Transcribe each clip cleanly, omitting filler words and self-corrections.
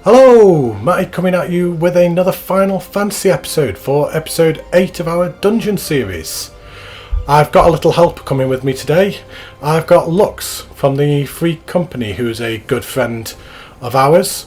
Hello, Matty coming at you with another Final Fantasy episode for episode 8 of our dungeon series. I've got a little help coming with me today. I've got Lux from the Free Company, who's a good friend of ours.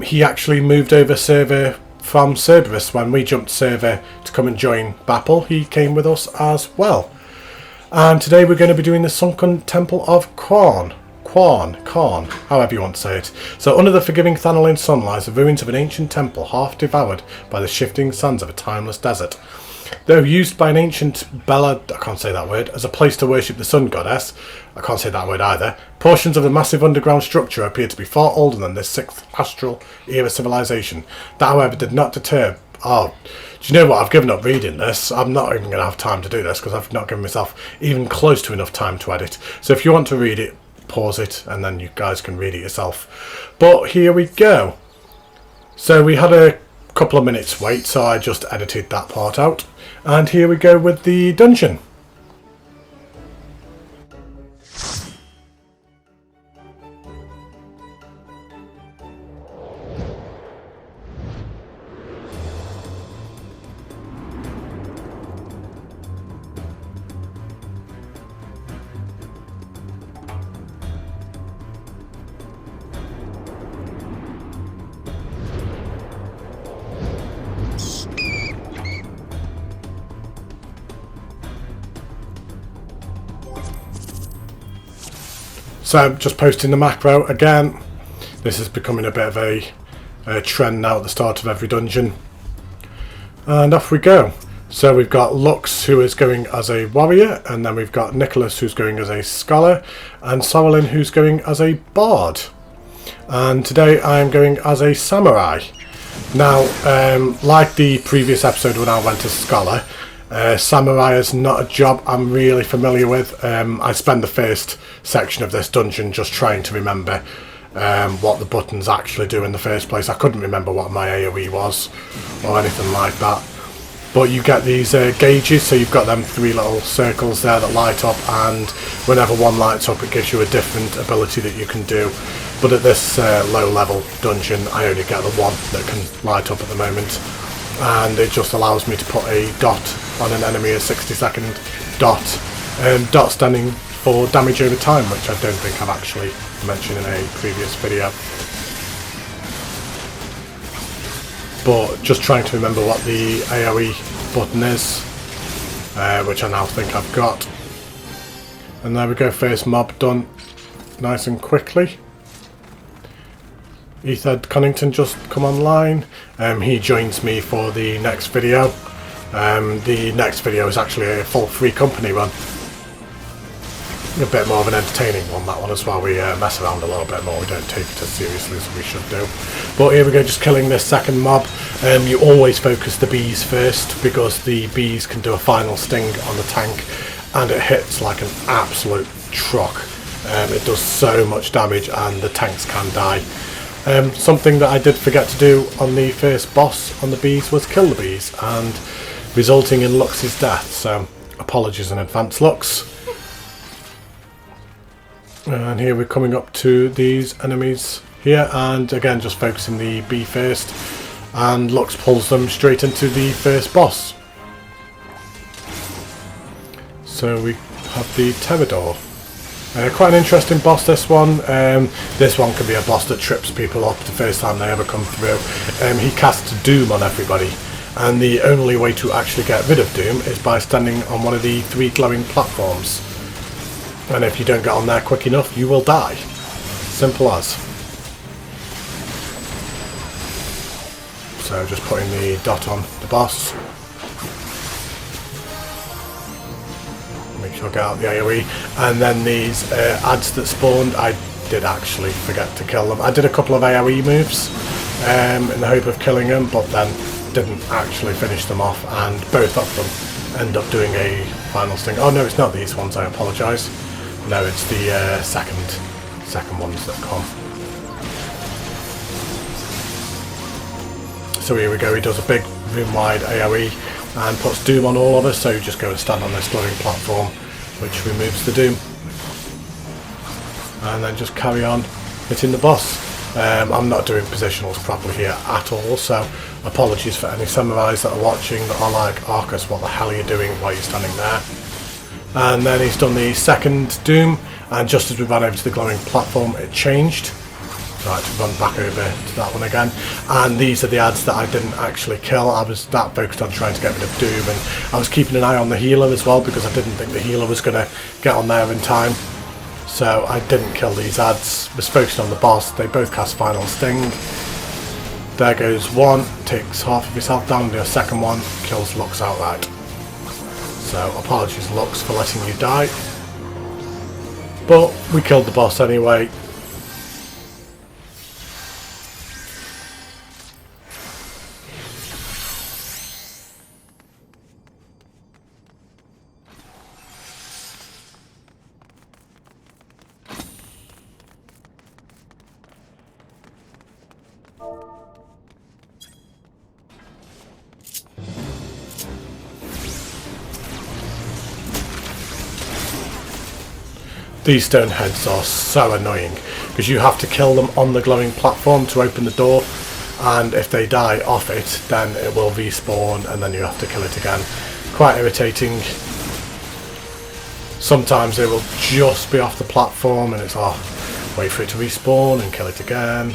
He actually moved over server from Cerberus when we jumped server to come and join Bapple. He came with us as well. And today we're going to be doing the Sunken Temple of Qarn, however you want to say it. So under the forgiving Thanaline sun lies the ruins of an ancient temple, half devoured by the shifting sands of a timeless desert. Though used by an ancient as a place to worship the sun goddess, I can't say that word either, portions of the massive underground structure appear to be far older than this 6th astral era civilization. That however did not deter... Oh, do you know what? I've given up reading this. I'm not even going to have time to do this because I've not given myself even close to enough time to edit. So if you want to read it, pause it and then you guys can read it yourself. But here we go. So we had a couple of minutes wait, so I just edited that part out. And here we go with the dungeon. So I'm just posting the macro again. This is becoming a bit of a trend now at the start of every dungeon. And off we go. So we've got Lux, who is going as a warrior, and then we've got Nicholas, who's going as a scholar, and Sorrelin, who's going as a bard. And today I'm going as a samurai. Now, like the previous episode when I went as scholar, samurai is not a job I'm really familiar with. I spend the first section of this dungeon just trying to remember what the buttons actually do in the first place. I couldn't remember what my AoE was or anything like that. But you get these gauges, so you've got them 3 little circles there that light up, and whenever one lights up it gives you a different ability that you can do. But at this low level dungeon I only get the one that can light up at the moment, and it just allows me to put a dot on an enemy, a 60-second dot. Dot standing for damage over time, which I don't think I've actually mentioned in a previous video. But just trying to remember what the AoE button is, which I now think I've got. And there we go, first mob done nice and quickly. Ethan Connington just come online. He joins me for the next video. The next video is actually a full Free Company run. A bit more of an entertaining one, that one as well. We mess around a little bit more, we don't take it as seriously as we should do. But here we go, just killing this second mob. You always focus the bees first, because the bees can do a final sting on the tank and it hits like an absolute truck. It does so much damage and the tanks can die. Something that I did forget to do on the first boss on the bees was kill the bees, and resulting in Lux's death, so apologies in advance, Lux. And here we're coming up to these enemies here, and again just focusing the bee first, and Lux pulls them straight into the first boss. So we have the Terador. Quite an interesting boss, this one. This one can be a boss that trips people up the first time they ever come through. He casts Doom on everybody, and the only way to actually get rid of Doom is by standing on one of the 3 glowing platforms. And if you don't get on there quick enough, you will die. Simple as. So just putting the dot on the boss. Make sure I get out the AoE. And then these ads that spawned, I did actually forget to kill them. I did a couple of AoE moves in the hope of killing them, but then didn't actually finish them off, and both of them end up doing a final sting. Oh no, it's not these ones, I apologise. No, it's the second ones that come. So here we go, he does a big room-wide AoE and puts Doom on all of us, so you just go and stand on this glowing platform, which removes the Doom. And then just carry on hitting the boss. I'm not doing positionals properly here at all, so apologies for any samurais that are watching that are like, Arcus, what the hell are you doing while you're standing there? And then he's done the second doom, and just as we ran over to the glowing platform, it changed. So I had to run back over to that one again. And these are the ads that I didn't actually kill. I was that focused on trying to get rid of doom, and I was keeping an eye on the healer as well, because I didn't think the healer was going to get on there in time. So I didn't kill these ads, was focused on the boss. They both cast Final Sting. There goes one, takes half of his health down, the second one kills Lux outright. So apologies Lux for letting you die. But we killed the boss anyway. These stone heads are so annoying because you have to kill them on the glowing platform to open the door, and if they die off it then it will respawn and then you have to kill it again. Quite irritating. Sometimes they will just be off the platform and it's wait for it to respawn and kill it again.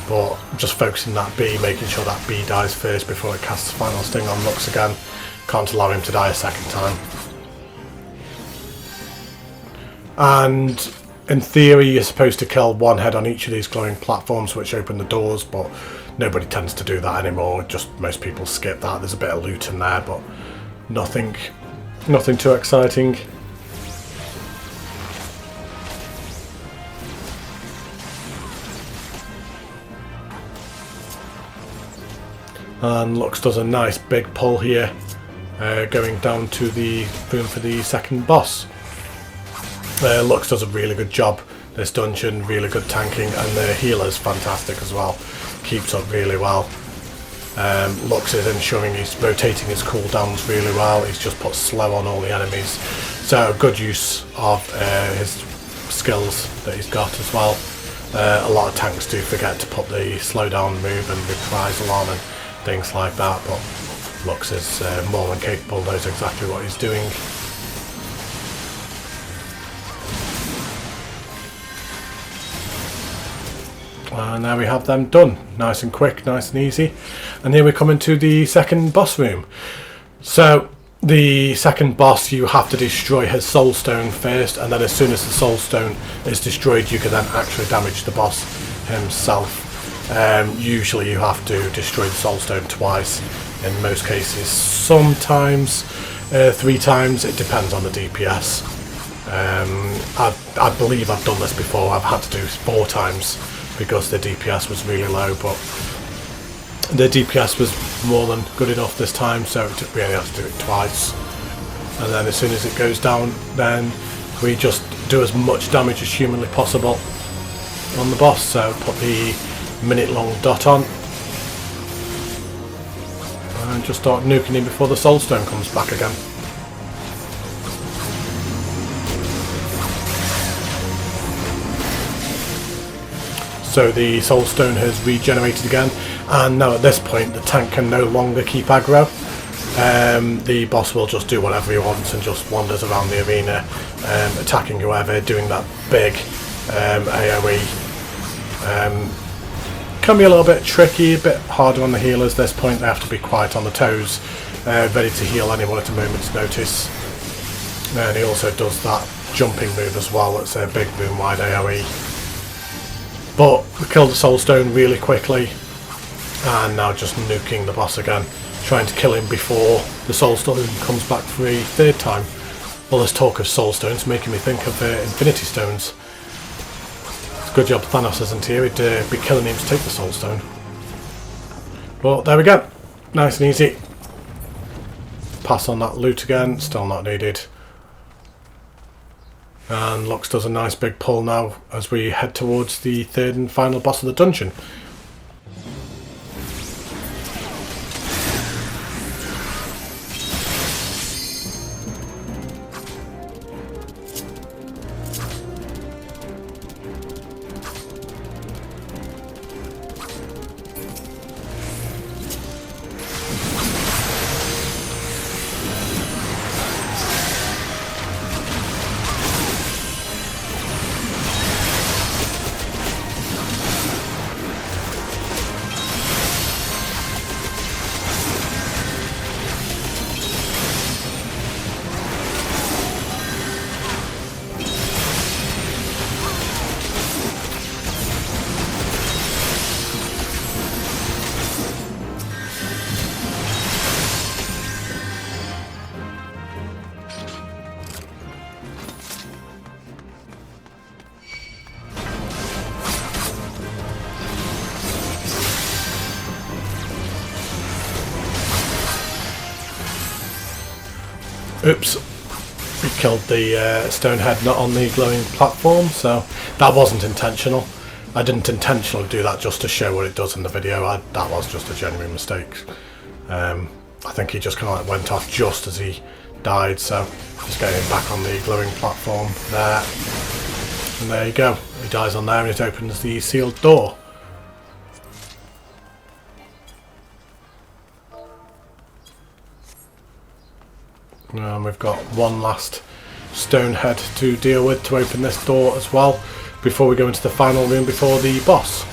But just focusing that bee, making sure that bee dies first before it casts Final Sting on Lux again. Can't allow him to die a second time. And in theory you're supposed to kill one head on each of these glowing platforms which open the doors, but nobody tends to do that anymore. Just most people skip that. There's a bit of loot in there, but nothing too exciting. And Lux does a nice big pull here, going down to the room for the second boss. Lux does a really good job this dungeon, really good tanking, and the healer's fantastic as well, keeps up really well. Lux is ensuring he's rotating his cooldowns really well. He's just put slow on all the enemies, so good use of his skills that he's got as well. A lot of tanks do forget to put the slow down move and reprisal on and things like that, but Lux is more than capable, knows exactly what he's doing. And now we have them done, nice and quick, nice and easy. And here we come into the second boss room. So the second boss, you have to destroy his soul stone first, and then as soon as the soul stone is destroyed you can then actually damage the boss himself. Usually you have to destroy the soul stone twice in most cases, sometimes 3 times, it depends on the DPS. I believe I've done this before. I've had to do 4 times because the DPS was really low, but the DPS was more than good enough this time, so we only have to do it twice. And then as soon as it goes down, then we just do as much damage as humanly possible on the boss. So put the minute-long dot on and just start nuking him before the soulstone comes back again. So the soulstone has regenerated again, and now at this point the tank can no longer keep aggro. The boss will just do whatever he wants and just wanders around the arena, attacking whoever, doing that big AoE. Can be a little bit tricky, a bit harder on the healers at this point. They have to be quiet on the toes, ready to heal anyone at a moment's notice. And he also does that jumping move as well, it's a big room-wide AoE. But we killed the soulstone really quickly, and now just nuking the boss again, trying to kill him before the soulstone comes back for a 3rd time. All this talk of soulstones making me think of infinity stones. It's a good job Thanos isn't here, he'd be killing him to take the soulstone. But there we go, nice and easy. Pass on that loot again, still not needed. And Lux does a nice big pull now as we head towards the 3rd and final boss of the dungeon. Oops, we killed the stone head not on the glowing platform, so that wasn't intentional. I didn't intentionally do that just to show what it does in the video. That was just a genuine mistake. I think he just kind of like went off just as he died, so just getting him back on the glowing platform there. And there you go. He dies on there and it opens the sealed door. And we've got one last stone head to deal with to open this door as well before we go into the final room before the boss.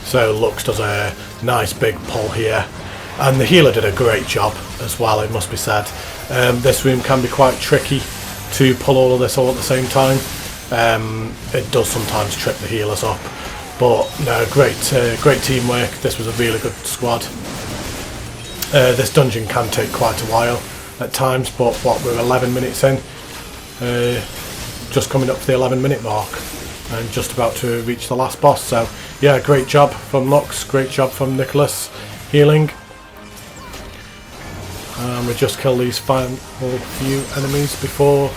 So Lux does a nice big pull here, and the healer did a great job as well, it must be said. This room can be quite tricky to pull all of this all at the same time. It does sometimes trip the healers up, but no, great teamwork. This was a really good squad. This dungeon can take quite a while at times, but what, we're 11 minutes in, just coming up to the 11-minute mark and just about to reach the last boss. So yeah, great job from Lux, great job from Nicholas healing. And we just kill these final few enemies before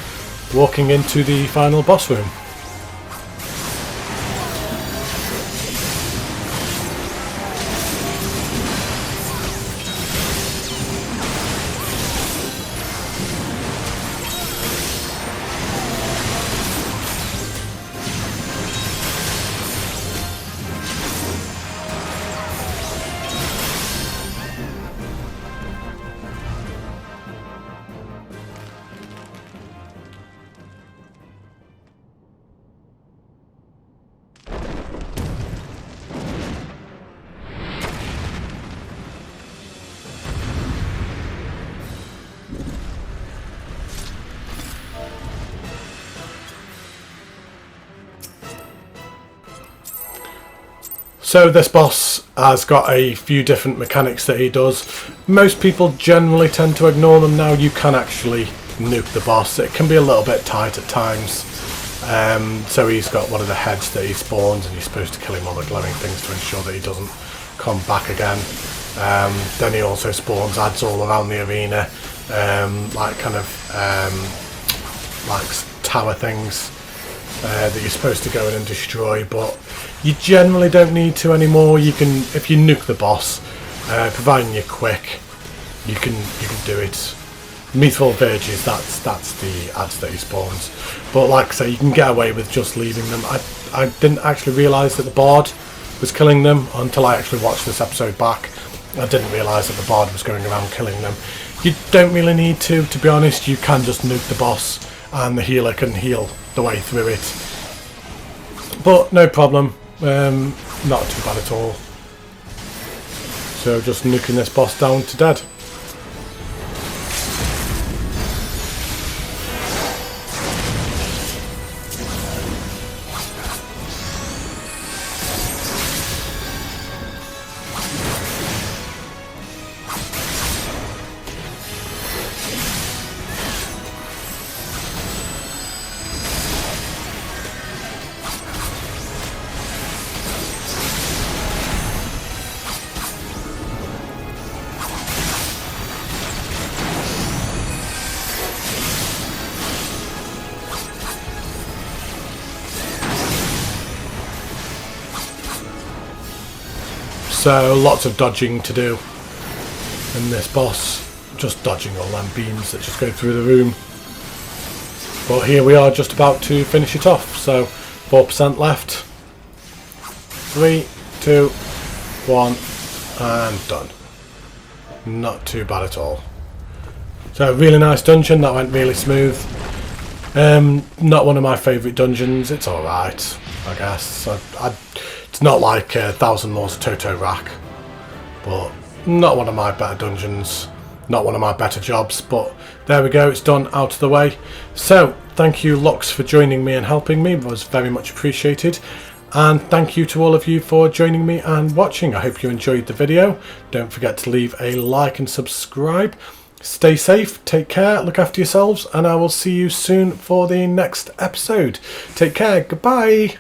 walking into the final boss room. So this boss has got a few different mechanics that he does. Most people generally tend to ignore them now. You can actually nuke the boss. It can be a little bit tight at times. So he's got one of the heads that he spawns and you're supposed to kill him on the glowing things to ensure that he doesn't come back again. Then he also spawns adds all around the arena, like kind of like tower things that you're supposed to go in and destroy, but you generally don't need to anymore. You can, if you nuke the boss, providing you're quick, you can do it. Mithril Verges, that's the ads that he spawns. But like I say, you can get away with just leaving them. I didn't actually realise that the Bard was killing them until I actually watched this episode back. I didn't realise that the Bard was going around killing them. You don't really need to be honest. You can just nuke the boss and the healer can heal the way through it. But no problem, not too bad at all. So just nuking this boss down to dead. So lots of dodging to do in this boss, just dodging all them beams that just go through the room. But here we are just about to finish it off, so 4% left. 3, 2, 1 and done. Not too bad at all. So really nice dungeon, that went really smooth. Not one of my favourite dungeons, it's alright I guess. It's not like 1,000 Laws of Toto Rack, but not one of my better dungeons, not one of my better jobs, but there we go, it's done, out of the way. So thank you Lux for joining me and helping me, it was very much appreciated, And thank you to all of you for joining me and watching. I hope you enjoyed the video. Don't forget to leave a like and subscribe. Stay safe, take care, look after yourselves, and I will see you soon for the next episode. Take care, goodbye.